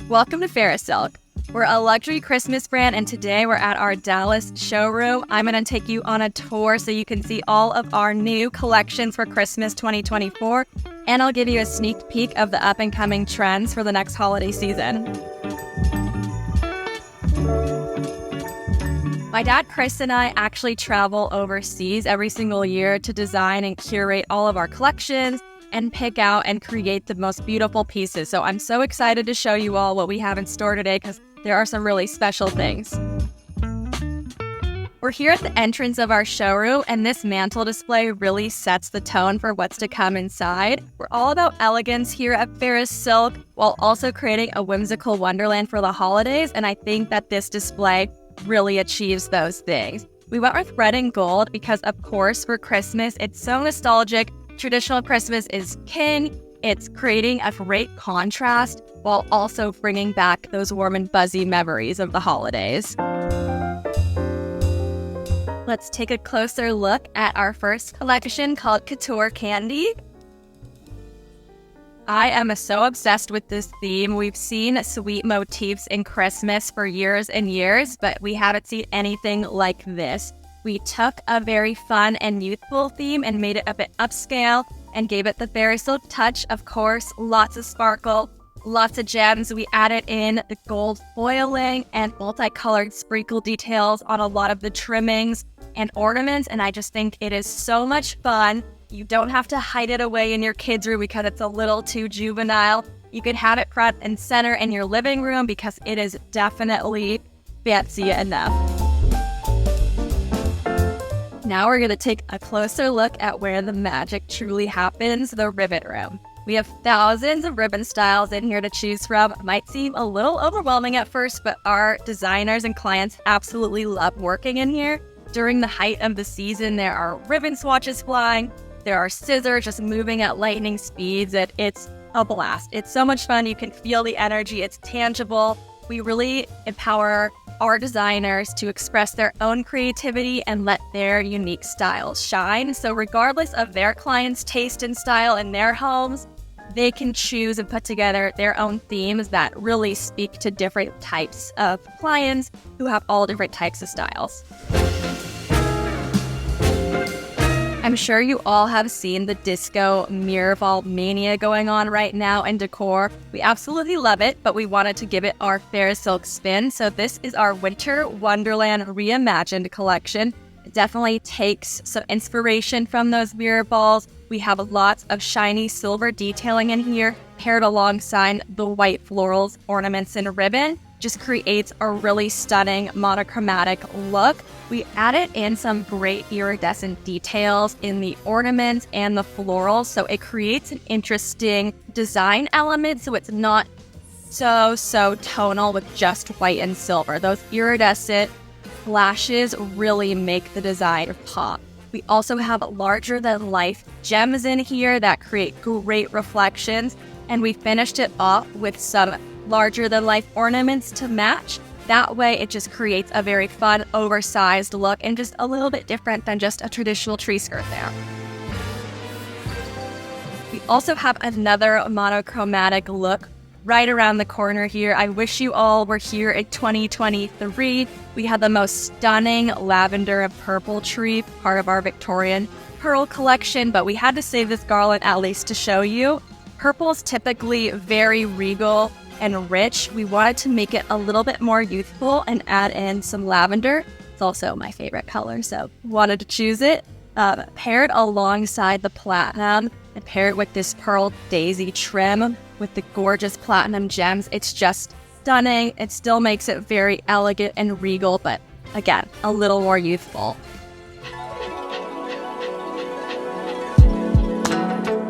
Welcome to Farrisilk. We're a luxury Christmas brand, and today we're at our Dallas showroom. I'm going to take you on a tour so you can see all of our new collections for Christmas 2024, and I'll give you a sneak peek of the up-and-coming trends for the next holiday season. My dad, Chris, and I actually travel overseas every single year to design and curate all of our collections and pick out and create the most beautiful pieces. So I'm so excited to show you all what we have in store today because there are some really special things. We're here at the entrance of our showroom, and this mantle display really sets the tone for what's to come inside. We're all about elegance here at Farrisilk while also creating a whimsical wonderland for the holidays, and I think that this display really achieves those things. We went with red and gold because, of course, for Christmas, it's so nostalgic. Traditional Christmas is king. It's creating a great contrast while also bringing back those warm and fuzzy memories of the holidays. Let's take a closer look at our first collection called Couture Candy. I am so obsessed with this theme. We've seen sweet motifs in Christmas for years and years, but we haven't seen anything like this. We took a very fun and youthful theme and made it a bit upscale and gave it the Farrisilk touch. Of course, lots of sparkle, lots of gems. We added in the gold foiling and multicolored sprinkle details on a lot of the trimmings and ornaments, and I just think it is so much fun. You don't have to hide it away in your kids' room because it's a little too juvenile. You can have it front and center in your living room because it is definitely fancy enough. Now we're going to take a closer look at where the magic truly happens, the ribbon room. We have thousands of ribbon styles in here to choose from. It might seem a little overwhelming at first, but our designers and clients absolutely love working in here. During the height of the season, there are ribbon swatches flying. There are scissors just moving at lightning speeds. It's a blast. It's so much fun. You can feel the energy. It's tangible. We really empower our designers to express their own creativity and let their unique styles shine. So regardless of their clients' taste and style in their homes, they can choose and put together their own themes that really speak to different types of clients who have all different types of styles. I'm sure you all have seen the disco mirror ball mania going on right now in Decor. We absolutely love it, but we wanted to give it our Farrisilk spin. So this is our Winter Wonderland Reimagined collection. It definitely takes some inspiration from those mirror balls. We have lots of shiny silver detailing in here, paired alongside the white florals, ornaments, and ribbon. Just creates a really stunning monochromatic look. We added in some great iridescent details in the ornaments and the florals, so it creates an interesting design element, so it's not so tonal with just white and silver. Those iridescent flashes really make the design pop. We also have larger-than-life gems in here that create great reflections, and we finished it off with some larger-than-life ornaments to match. That way, it just creates a very fun, oversized look and just a little bit different than just a traditional tree skirt there. We also have another monochromatic look right around the corner here. I wish you all were here in 2023. We had the most stunning lavender and purple tree, part of our Victorian pearl collection, but we had to save this garland at least to show you. Purple is typically very regal and rich. We wanted to make it a little bit more youthful and add in some lavender. It's also my favorite color, so wanted to choose it. Paired alongside the platinum and paired with this pearl daisy trim with the gorgeous platinum gems. It's just stunning. It still makes it very elegant and regal, but again, a little more youthful.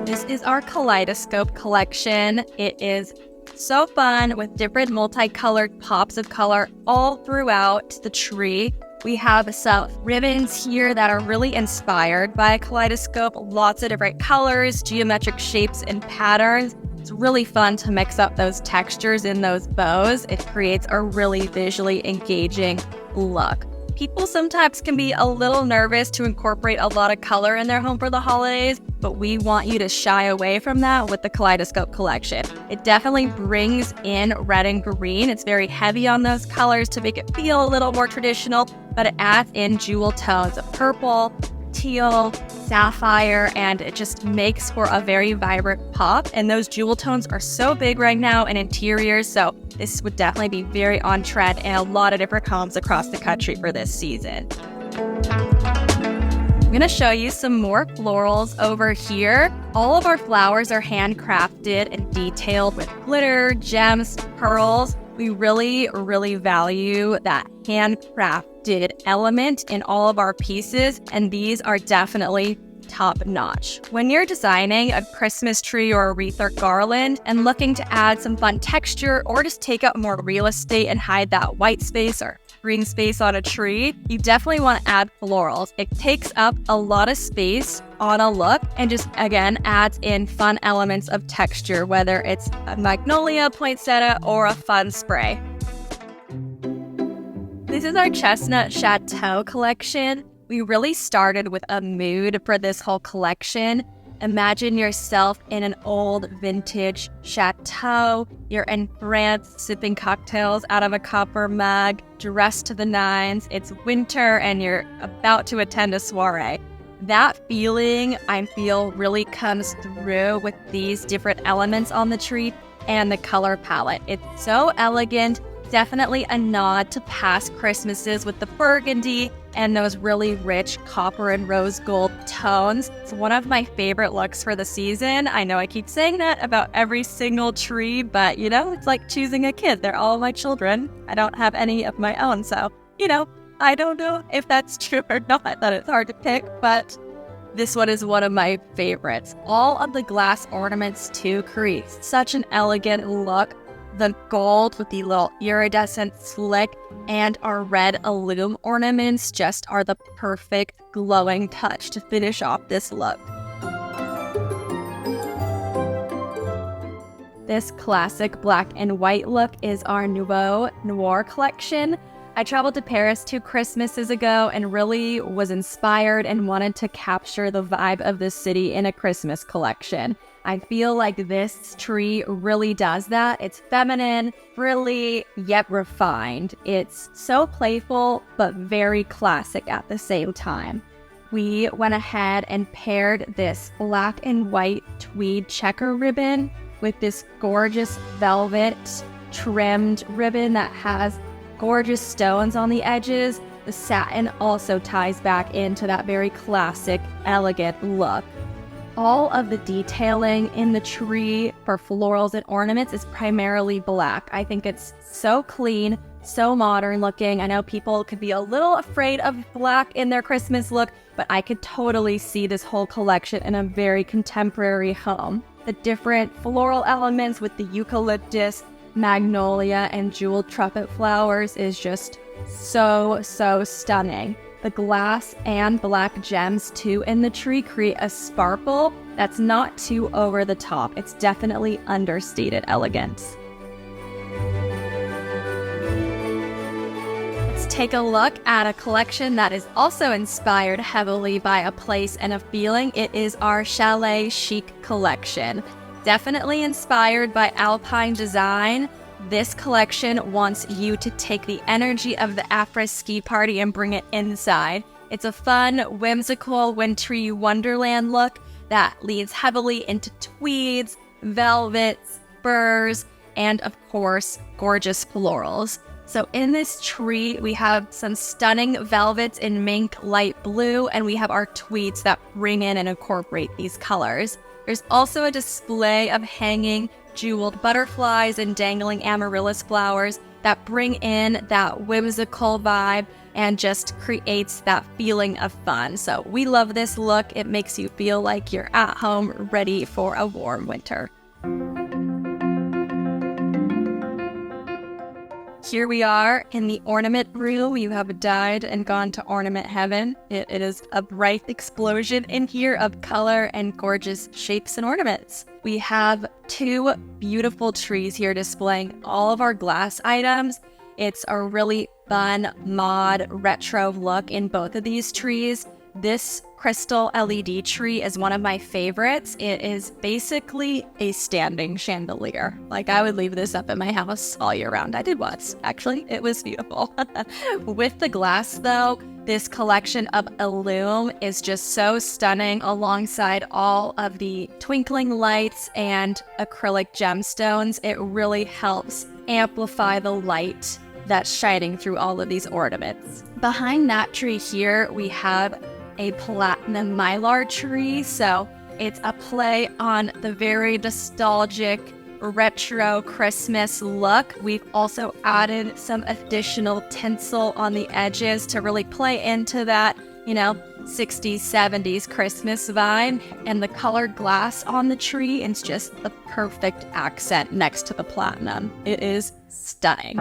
This is our Kaleidoscope collection. It is so fun with different multicolored pops of color all throughout the tree. We have some ribbons here that are really inspired by a kaleidoscope, lots of different colors, geometric shapes, and patterns. It's really fun to mix up those textures in those bows. It creates a really visually engaging look. People sometimes can be a little nervous to incorporate a lot of color in their home for the holidays, but we want you to shy away from that with the Kaleidoscope collection. It definitely brings in red and green. It's very heavy on those colors to make it feel a little more traditional, but it adds in jewel tones of purple, teal, sapphire, and it just makes for a very vibrant pop. And those jewel tones are so big right now in interiors, so this would definitely be very on trend in a lot of different homes across the country for this season. I'm going to show you some more florals over here. All of our flowers are handcrafted and detailed with glitter, gems, pearls. We really, really value that handcrafted element in all of our pieces, and these are definitely top-notch. When you're designing a Christmas tree or a wreath or garland and looking to add some fun texture or just take up more real estate and hide that white space or green space on a tree, you definitely want to add florals. It takes up a lot of space on a look and just, again, adds in fun elements of texture, whether it's a magnolia poinsettia or a fun spray. This is our Chestnut Chateau collection. We really started with a mood for this whole collection. Imagine yourself in an old vintage chateau. You're in France sipping cocktails out of a copper mug, dressed to the nines. It's winter and you're about to attend a soiree. That feeling, I feel, really comes through with these different elements on the tree and the color palette. It's so elegant. Definitely a nod to past Christmases with the burgundy and those really rich copper and rose gold tones. It's one of my favorite looks for the season. I know I keep saying that about every single tree, but it's like choosing a kid. They're all my children. I don't have any of my own, so, I don't know if that's true or not, that it's hard to pick, but this one is one of my favorites. All of the glass ornaments too create such an elegant look. The gold with the little iridescent slick and our red heirloom ornaments just are the perfect glowing touch to finish off this look. This classic black and white look is our Nouveau noir collection. I traveled to Paris 2 Christmases ago and really was inspired and wanted to capture the vibe of the city in a Christmas collection. I feel like this tree really does that. It's feminine, frilly, yet refined. It's so playful, but very classic at the same time. We went ahead and paired this black and white tweed checker ribbon with this gorgeous velvet trimmed ribbon that has gorgeous stones on the edges. The satin also ties back into that very classic, elegant look. All of the detailing in the tree for florals and ornaments is primarily black. I think it's so clean, so modern looking. I know people could be a little afraid of black in their Christmas look, but I could totally see this whole collection in a very contemporary home. The different floral elements with the eucalyptus, magnolia, and jeweled trumpet flowers is just so stunning. The glass and black gems too in the tree create a sparkle that's not too over the top. It's definitely understated elegance. Let's take a look at a collection that is also inspired heavily by a place and a feeling. It is our Chalet chic collection. Definitely inspired by alpine design. This collection wants you to take the energy of the après-ski party and bring it inside. It's a fun, whimsical, wintry wonderland look that leans heavily into tweeds, velvets, furs, and of course, gorgeous florals. So in this tree, we have some stunning velvets in mink light blue, and we have our tweeds that bring in and incorporate these colors. There's also a display of hanging jeweled butterflies and dangling amaryllis flowers that bring in that whimsical vibe and just creates that feeling of fun. So we love this look. It makes you feel like you're at home, ready for a warm winter. Here we are in the ornament room. You have died and gone to ornament heaven. It is a bright explosion in here of color and gorgeous shapes and ornaments. We have 2 beautiful trees here displaying all of our glass items. It's a really fun mod retro look in both of these trees. This crystal LED tree is one of my favorites. It is basically a standing chandelier. Like, I would leave this up in my house all year round. I did once, actually. It was beautiful. With the glass, though, this collection of heirloom is just so stunning alongside all of the twinkling lights and acrylic gemstones. It really helps amplify the light that's shining through all of these ornaments. Behind that tree here, we have a platinum mylar tree, so it's a play on the very nostalgic retro Christmas look. We've also added some additional tinsel on the edges to really play into that, 60s, 70s Christmas vibe. And the colored glass on the tree is just the perfect accent next to the platinum. It is stunning.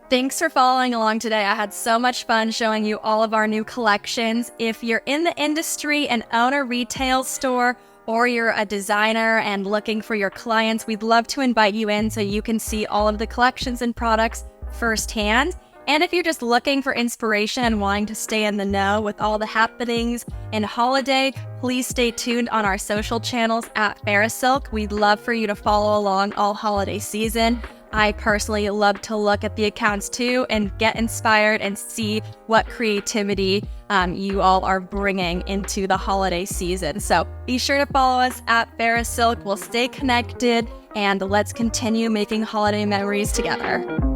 Thanks for following along today. I had so much fun showing you all of our new collections. If you're in the industry and own a retail store, or you're a designer and looking for your clients, we'd love to invite you in so you can see all of the collections and products firsthand. And if you're just looking for inspiration and wanting to stay in the know with all the happenings in holiday, please stay tuned on our social channels at Farrisilk. We'd love for you to follow along all holiday season. I personally love to look at the accounts too and get inspired and see what creativity you all are bringing into the holiday season. So be sure to follow us at Farrisilk. We'll stay connected and let's continue making holiday memories together.